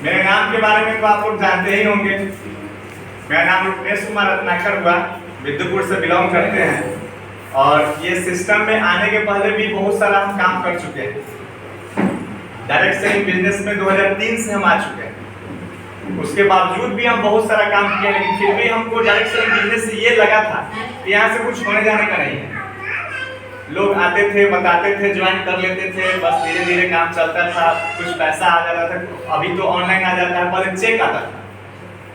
मेरे नाम के बारे में तो आप लोग जानते ही होंगे। मेरा नाम रुपेश कुमार रत्नाकर हुआ, विद्युपुर से बिलोंग करते हैं और ये सिस्टम में आने के पहले भी बहुत सारा हम काम कर चुके हैं। डायरेक्ट सेलिंग बिजनेस में 2003 से हम आ चुके हैं। उसके बावजूद भी हम बहुत सारा काम किया, लेकिन फिर भी हमको डायरेक्ट सेलिंग बिजनेस से ये लगा था कि यहाँ से कुछ होने जाने का नहीं है। लोग आते थे, बताते थे, ज्वाइन कर लेते थे, बस धीरे धीरे काम चलता था, कुछ पैसा आ जाता था। अभी तो ऑनलाइन आ जाता है, पहले चेक आता था,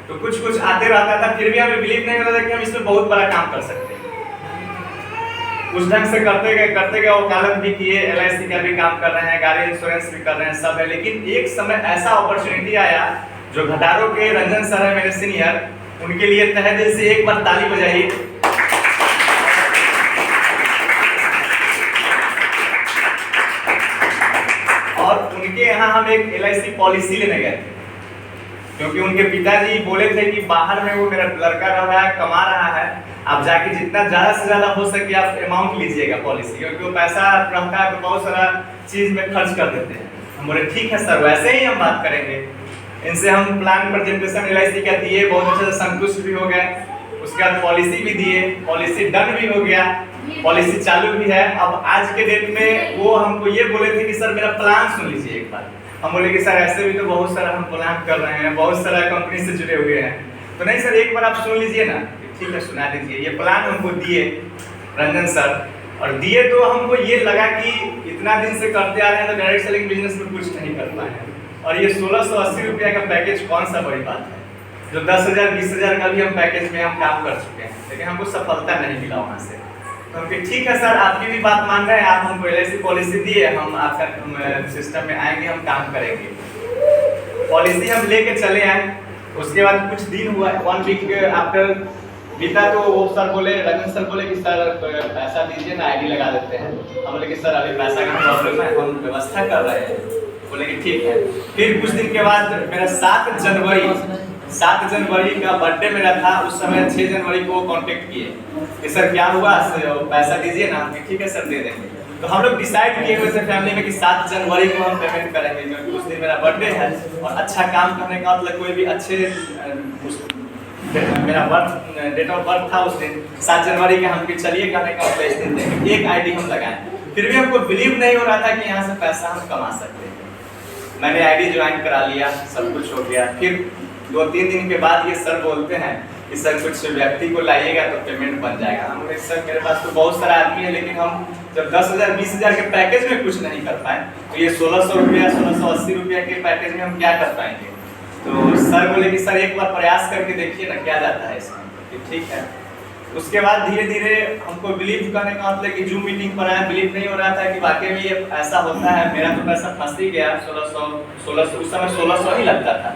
तो कुछ कुछ आते रहता था। फिर भी हमें बिलीव नहीं होता था कि हम इसमें बहुत बड़ा काम कर सकते हैं। उस ढंग से करते गए वकालत भी किए, LIC का भी काम कर रहे हैं, गाड़ी इंश्योरेंस भी कर रहे हैं, सब है। लेकिन एक समय ऐसा अपॉर्चुनिटी आया, जो घटारो के रंजन सर है मेरे सीनियर, उनके लिए तहे दिल से एक बार ताली बजाइए। और उनके यहाँ हम एक LIC पॉलिसी लेने गए थे, क्योंकि उनके पिताजी बोले थे कि बाहर में वो मेरा लड़का रह रहा है, कमा रहा है, आप जाके जितना ज़्यादा से ज़्यादा हो सके आप अमाउंट लीजिएगा पॉलिसी, क्योंकि वो पैसा रहता है तो बहुत सारा चीज़ में खर्च कर देते हैं। हम बोले ठीक है सर, वैसे ही हम बात करेंगे। इनसे हम प्लान प्रेजेंटेशन LIC का दिए, बहुत अच्छे से संतुष्ट भी हो गए। उसके बाद पॉलिसी भी दिए, पॉलिसी डन भी हो गया, पॉलिसी चालू भी है। अब आज के डेट में वो हमको ये बोले थे कि सर मेरा प्लान सुन लीजिए एक बार। हम बोले कि सर ऐसे भी तो बहुत सारा हम प्लान कर रहे हैं, बहुत सारा कंपनी से जुड़े हुए हैं, तो नहीं सर एक बार आप सुन लीजिए ना। ठीक है, सुना दीजिए। ये प्लान हमको दिए रंजन सर, और दिए तो हमको ये लगा कि इतना दिन से करते आ रहे हैं तो डायरेक्ट सेलिंग बिजनेस में कुछ नहीं कर पाए हैं, और ये 1680 रुपया का पैकेज कौन सा बड़ी बात है, जो 10,000 20,000 का भी हम पैकेज में हम काम कर चुके हैं, लेकिन हमको सफलता नहीं मिला वहाँ से। तो हम कहे ठीक है सर, आपकी भी बात मान रहे हैं, आप हमको LIC पॉलिसी दिए, हम आपका सिस्टम में आएंगे, हम काम करेंगे। पॉलिसी हम लेके चले आए। उसके बाद कुछ दिन हुआ, 1 वीक आफ्टर बीता, तो वो सर बोले, रंजन सर बोले कि सर पैसा दीजिए ना, ID लगा देते हैं। हम बोले कि सर अभी पैसा का प्रॉब्लम है, हम व्यवस्था कर रहे हैं। बोले कि ठीक है। फिर कुछ दिन के बाद मेरा 7 जनवरी का बर्थडे मेरा था। उस समय 6 जनवरी को कांटेक्ट किए कि सर क्या हुआ, पैसा दीजिए ना। ठीक है सर, दे देंगे। तो हम लोग डिसाइड किए हुए थे फैमिली में कि 7 जनवरी को हम पेमेंट करेंगे, क्योंकि उस दिन मेरा बर्थडे है और अच्छा काम करने का मतलब कोई भी अच्छे मेरा डेट ऑफ बर्थ था उस दिन 7 जनवरी के, हम चलिए करने का मतलब इस दिन देंगे। एक ID हम लगाए, फिर भी हमको बिलीव नहीं हो रहा था कि यहाँ से पैसा हम कमा सकते हैं। मैंने ID ज्वाइन करा लिया, सब कुछ हो गया। फिर 2-3 दिन के बाद ये सर बोलते हैं कि सर कुछ व्यक्ति को लाइएगा तो पेमेंट बन जाएगा। हम बोले सर मेरे पास तो बहुत सारा आदमी है, लेकिन हम जब 10,000 20,000 के पैकेज में कुछ नहीं कर पाए, तो ये 1600 रुपया 1680 रुपया के पैकेज में हम क्या कर पाएंगे। तो सर बोले कि सर एक बार प्रयास करके देखिए ना क्या जाता है इसमें। ठीक है। उसके बाद धीरे धीरे हमको बिलीव करने का मतलब कि जूम मीटिंग पर आया, बिलीव नहीं हो रहा था कि वाकई में ये ऐसा होता है। मेरा तो पैसा फंस ही गया, 1600 उस समय 1600 ही लगता था,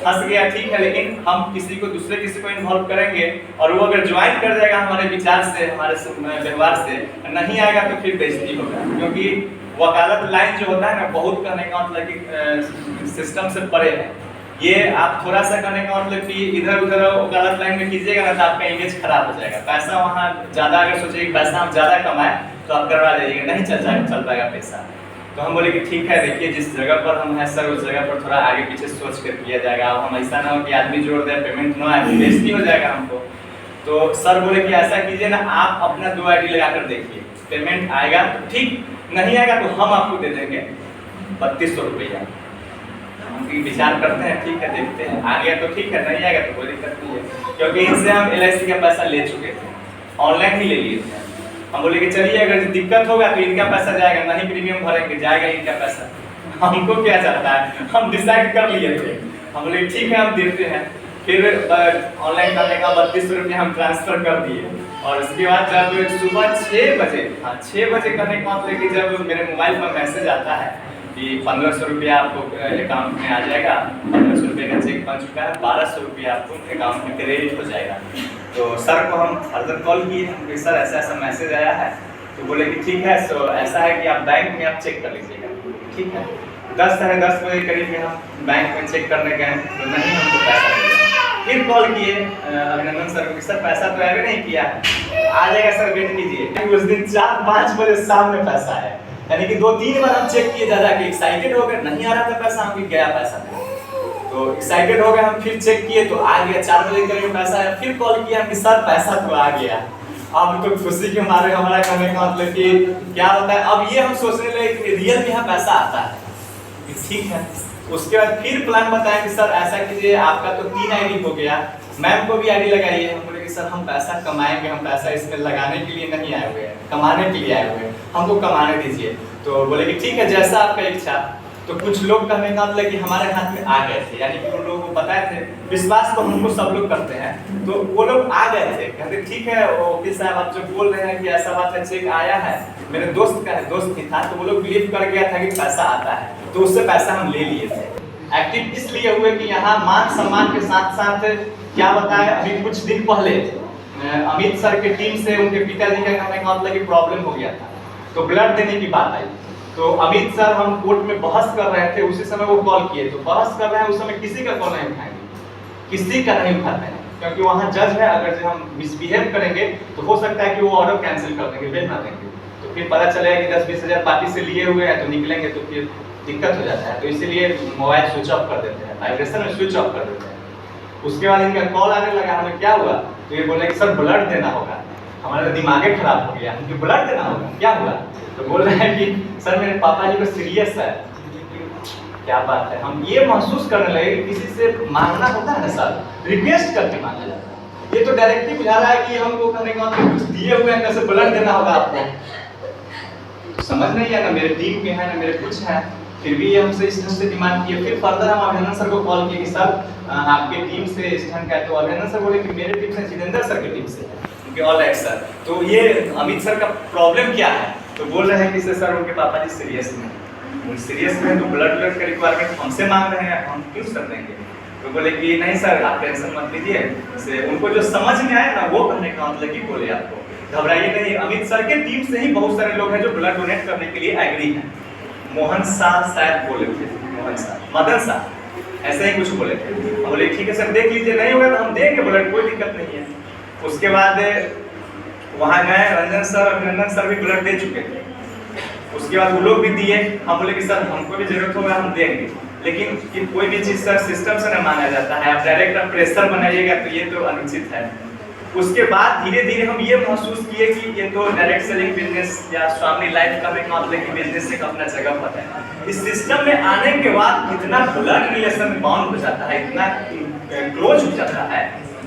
फंस गया। ठीक है, लेकिन हम दूसरे किसी को इन्वॉल्व करेंगे और वो अगर ज्वाइन कर जाएगा हमारे विचार से, हमारे व्यवहार से, नहीं आएगा तो फिर बेइज्जती होगा। क्योंकि वकालत लाइन जो होता है ना, बहुत करने का मतलब कि सिस्टम से परे है। ये आप थोड़ा सा करने का मतलब कि इधर उधर वकालत लाइन में कीजिएगा ना, तो आपका इमेज खराब हो जाएगा। पैसा वहाँ ज़्यादा, अगर सोचिए कि पैसा हम ज़्यादा कमाए तो आप करवा जाइएगा, नहीं चल पाएगा पैसा। तो हम बोले कि ठीक है, देखिए जिस जगह पर हम हैं सर, उस जगह पर थोड़ा आगे पीछे सोच कर किया जाएगा। अब हम ऐसा ना हो कि आदमी जोड़ दे, पेमेंट ना आए, बेइज्जती हो जाएगा हमको। तो सर बोले कि ऐसा कीजिए ना, आप अपना 2 ID लगा कर देखिए, पेमेंट आएगा तो ठीक, नहीं आएगा तो हम आपको दे देंगे 3200 रुपया। विचार करते हैं, ठीक है, देखते हैं, आ गया तो ठीक है, नहीं आएगा तो कोई दिक्कत नहीं है। क्योंकि इनसे हम LIC का पैसा ले चुके थे, ऑनलाइन ही ले लिए थे। हम बोले कि चलिए अगर दिक्कत होगा तो इनका पैसा जाएगा, नहीं प्रीमियम भरेंगे, जाएगा इनका पैसा। हमको क्या चाहता है, हम डिसाइड कर लिए थे। हम बोले ठीक है, हम देते हैं। फिर ऑनलाइन करने का 3200 रुपया हम ट्रांसफर कर दिए। और उसके बाद जब सुबह 6 बजे, 6 बजे करने का मतलब कि जब मेरे मोबाइल पर मैसेज आता है कि 1500 रुपया आपको अकाउंट में आ जाएगा, 1500 रुपये का चेक बन चुका है, 1200 रुपया आपको अकाउंट में क्रेडिट हो जाएगा। तो सर को हम फर्दर कॉल किए, हम सर ऐसा ऐसा मैसेज आया है। तो बोले कि ठीक है, सो ऐसा है कि आप बैंक में आप चेक कर लीजिएगा। ठीक है, 10 बजे करीब में हम बैंक में चेक करने गए, तो नहीं हमको पैसा मिला। फिर कॉल किए अभिनंदन सर को, सर पैसा तो अभी नहीं किया है, आ जाएगा सर, वेट कीजिए। उस दिन 4-5 बजे शाम में पैसा है, यानी कि 2-3 बार हम चेक किए, ज्यादा कि एक्साइटेड हो गए, नहीं आ रहा था पैसा, हम गया पैसा। तो एक्साइटेड हो गए हम, फिर चेक किए तो आ गया 4 बजे करीब पैसा आया। फिर कॉल किया कि सर पैसा तो आ गया। अब तो खुशी के मारे हमारा कहने का मतलब कि क्या होता है, अब ये हम सोचने लगे कि रियल में यहाँ पैसा आता है, ठीक है। उसके बाद फिर प्लान बताया कि सर ऐसा कीजिए, आपका तो 3 आईडी हो गया, मैम को भी आईडी लगाइए। हम बोले कि सर हम पैसा कमाएंगे, हम पैसा इसमें लगाने के लिए नहीं आए हुए हैं, कमाने के लिए आए हुए हैं, हमको कमाने दीजिए। तो बोले कि ठीक है जैसा आपका इच्छा। तो कुछ लोग कहने का मतलब कि हमारे हाथ में आ गए थे, यानी कि उन लोगों को बताए थे, विश्वास तो हमको सब लोग करते हैं, तो वो लोग आ गए थे, कहते ठीक है वकील साहब आप जो बोल रहे हैं कि ऐसा बात है, चेक आया है, मेरे दोस्त का है, दोस्त ही था, तो वो लोग बिलीव कर गया था कि पैसा आता है, तो उससे पैसा हम ले लिए थे। एक्टिव इसलिए हुए कि यहाँ मान सम्मान के साथ साथ क्या बताए, अभी कुछ दिन पहले अमित सर के टीम से उनके पिताजी का कहने का मतलब कि प्रॉब्लम हो गया था, तो ब्लड देने की बात आई। तो अमित सर हम कोर्ट में बहस कर रहे थे, उसी समय वो कॉल किए, तो बहस कर रहे हैं उस समय किसी का कॉल नहीं उठाएंगे, किसी का नहीं उठाते हैं, क्योंकि वहाँ जज है, अगर जो हम मिसबिहेव करेंगे तो हो सकता है कि वो ऑर्डर कैंसिल कर देंगे, बेल ना देंगे, तो फिर पता चलेगा कि 10-20 हज़ार पार्टी से लिए हुए हैं, तो निकलेंगे तो फिर दिक्कत हो जाता है। तो इसीलिए मोबाइल स्विच ऑफ कर देते हैं, वाइब्रेशन में स्विच ऑफ कर देते हैं। उसके बाद इनका कॉल आने लगा, हमें क्या हुआ, तो ये बोले कि सर ब्लड देना होगा। हमारा दिमाग खराब हो गया, कि ब्लड देना होगा, क्या हुआ? तो बोल रहे हैं कि सर मेरे पापा जी को सीरियस है। क्या बात है, हम ये महसूस करने लगे कि किसी से मांगना होता है ना सर, रिक्वेस्ट करके मांगा जाता है। ये तो डायरेक्टली बुझा रहा है कि हमको करने का मतलब कुछ दिए हुए हैं, कैसे ब्लड देना होगा आपको, समझ नहीं है ना, मेरे टीम के हैं ना मेरे कुछ हैं, फिर भी ये हमसे इस ढंग से डिमांड किए। फिर फर्दर हम अभिनंदन सर को कॉल किए कि सर आपके टीम से इस ढंग का, तो अभिनंदन सर बोले कि मेरे टीम से जितेंद्र सर की टीम से है, क्योंकि ऑल राइट सर। तो ये अमित सर का प्रॉब्लम क्या है, तो बोल रहे हैं कि सर उनके पापा जी सीरियस में, सीरियस में तो ब्लड का रिक्वायरमेंट हमसे मांग रहे हैं, हम क्यों कर देंगे? तो बोले कि नहीं सर आप टेंशन मत लीजिए, से उनको जो समझ में आए ना वो कहने का मतलब कि बोले आपको घबराइए नहीं। अमित सर के टीम से ही बहुत सारे लोग हैं जो ब्लड डोनेट करने के लिए एग्री हैं। मोहन शाह शायद बोले थे, मोहन शाह, मदन शाह, ऐसे ही कुछ बोले थे। हम बोले ठीक है सर देख लीजिए, नहीं होगा तो हम देंगे ब्लड, कोई दिक्कत नहीं है। उसके बाद वहाँ गए, रंजन सर अभिनंदन सर भी ब्लड दे चुके थे, उसके बाद वो लोग भी दिए। हम बोले कि सर हमको भी जरूरत होगा हम देंगे, लेकिन कि कोई भी चीज़ सर सिस्टम से न मांगा जाता है, आप डायरेक्ट प्रेशर बनाइएगा तो ये तो अनुचित है। उसके बाद धीरे धीरे हम ये महसूस किए कि ये तो डायरेक्ट सेलिंग बिजनेस या स्वामी लाइफ का एक मतलब कि बिजनेस एक अपना जगह पर है। इस सिस्टम में आने के बाद इतना ब्लड रिलेशन बाउंड हो जाता है, इतना क्लोज हो जाता है,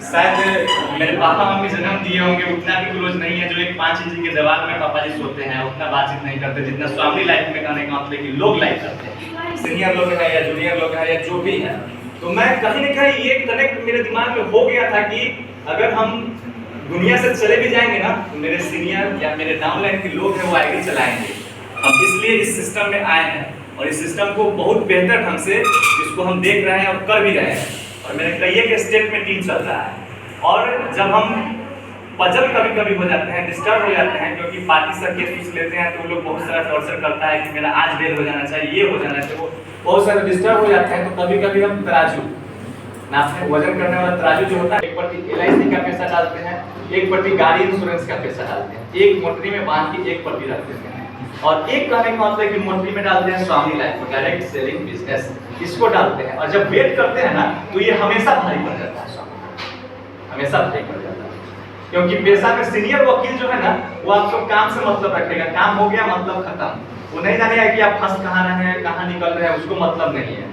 शायद मेरे पापा मम्मी जन्म दिए होंगे उतना भी क्लोज नहीं है, जो एक 5 इंच के दीवार में पापा जी सोते हैं उतना बातचीत नहीं करते जितना स्वामी लाइफ में करने का मतलब कि लोग लाइफ करते हैं, सीनियर लोग हैं या जूनियर लोग हैं या जो भी है। तो मैं कहीं न कहीं ये कनेक्ट मेरे दिमाग में हो गया था कि अगर हम दुनिया से चले भी जाएंगे ना तो मेरे सीनियर या मेरे डाउनलाइन के लोग हैं वो आईडी चलाएंगे। हम इसलिए इस सिस्टम में आए हैं और इस सिस्टम को बहुत बेहतर ढंग से इसको हम देख रहे हैं और कर भी रहे हैं, और मेरे कई एक स्टेट में टीम चल रहा है। और जब हम पजल कभी कभी हो जाते हैं, डिस्टर्ब हो जाते हैं, क्योंकि पार्टी सर केस पूछ लेते हैं तो वो लोग बहुत सारा टॉर्चर करता है कि मेरा आज बेल हो जाना चाहिए, ये हो जाना चाहिए, वो बहुत सारे डिस्टर्ब हो जाते हैं। तो कभी कभी हम तराजू नापने वजन करने वाला तराजू जो होता है, एक पट्टी LIC का पैसा डालते हैं, एक पट्टी गाड़ी इंश्योरेंस का पैसा डालते हैं, एक मोटरी में बांध के एक पट्टी रख देते हैं, और एक कहने का मतलब कि मोटरी में डालते हैं स्वामी लाइफ डायरेक्ट सेलिंग बिजनेस, इसको डालते हैं। और जब वेट करते हैं ना तो ये हमेशा भारी पड़ जाता है, हमेशा भारी पड़ जाता है, क्योंकि पेशा का सीनियर वकील जो है ना वो आपको काम से मतलब रखेगा, काम हो गया मतलब खत्म, वो नहीं जानेगा कि आप फंस कहाँ रहे हैं कहाँ निकल रहे हैं, उसको मतलब नहीं है।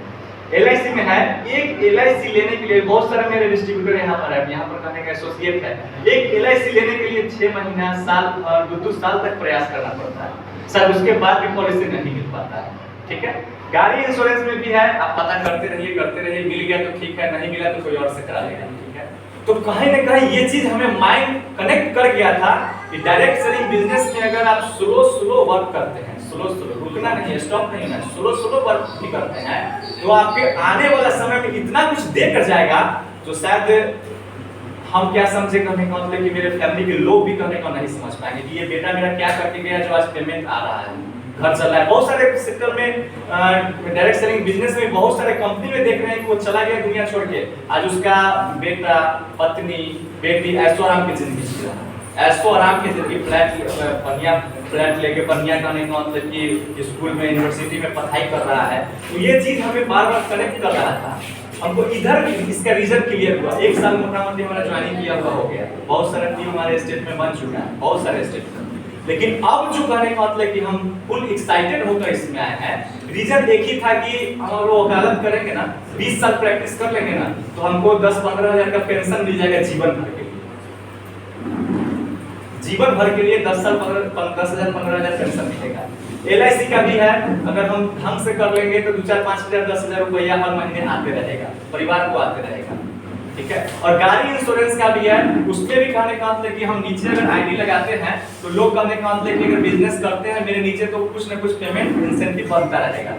LIC में है, एक LIC लेने के लिए बहुत सारे मेरे डिस्ट्रीब्यूटर यहाँ पर है, यहाँ पर कहने का एसोसिएट है, एक LIC लेने के लिए 6 महीना साल 2 साल तक प्रयास करना पड़ता है सर, उसके बाद भी पॉलिसी नहीं मिल पाता है। ठीक है, गाड़ी इंश्योरेंस में भी है, आप पता करते रहिए, मिल गया तो ठीक है, नहीं मिला तो कोई और से करा लेगा। ठीक है, तो कहीं ना कहीं ये चीज हमें माइंड कनेक्ट कर गया था कि डायरेक्ट सेलिंग बिजनेस में अगर आप स्लो वर्क करते हैं, स्लो रुकना नहीं है, स्टॉप नहीं है, स्लो वर्क भी करते हैं, तो आपके आने वाला समय में इतना कुछ देकर जाएगा जो शायद हम क्या समझे करने का मतलब कि मेरे फैमिली के लोग भी करने का नहीं समझ पाएंगे कि ये बेटा मेरा क्या करके गया जो आज पेमेंट आ रहा है, घर चल रहा है। बहुत सारे सेक्टर में डायरेक्ट सेलिंग बिजनेस में बहुत सारे कंपनी में देख रहे हैं कि वो चला गया दुनिया छोड़ के, आज उसका बेटा पत्नी बेटी ऐशो आराम की जिंदगी जी रहा है, ऐशो आराम की जिंदगी, बढ़िया फ्लैट लेके बढ़िया करने का मतलब कि स्कूल में यूनिवर्सिटी में पढ़ाई कर रहा है। तो ये चीज हमें बार बार कनेक्ट कर रहा था हमको इधर इसका रीजन क्लियर हुआ, 1 साल मोटा मोटी हमारा ज्वाइनिंग किया हुआ हो गया, बहुत सारा टीम हमारे स्टेट में बन चुका है, बहुत सारे स्टेट में। लेकिन अब जो कहने का मतलब कि हम फुल एक्साइटेड होकर इसमें आए हैं, रीजन एक ही था कि हम लोग वकालत करेंगे ना, 20 साल प्रैक्टिस कर लेंगे ना, तो हमको 10-15 हजार का पेंशन मिल जाएगा जीवन भर के लिए। जीवन भर के लिए 10 साल 10,000-15,000 पेंशन मिलेगा। LIC का भी है, अगर हम ढंग से कर लेंगे तो 2-4-5,000-10,000 रुपया हर महीने आते रहेगा, परिवार को आते रहेगा, ठीक है। और गाड़ी इंश्योरेंस का भी है, उसमें भी कहने का मतलब कि हम नीचे अगर आईडी लगाते हैं तो लोग कहने का मतलब कि अगर बिजनेस करते हैं मेरे नीचे तो कुछ ना कुछ पेमेंट इंसेंटिव बनता रहेगा।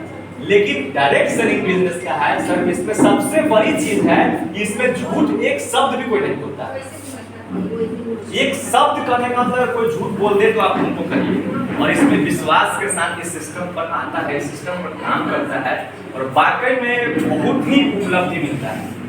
लेकिन डायरेक्ट सेलिंग बिजनेस का है सर, इसमें सबसे बड़ी चीज है कि इसमें झूठ एक शब्द भी कोई नहीं बोलता है। एक शब्द कहने का मतलब कोई झूठ बोल दे तो आप उनको कहिए, और इसमें विश्वास के साथ इस सिस्टम पर आता है, सिस्टम पर काम करता है, और वाकई में बहुत ही उपलब्धि मिलता है।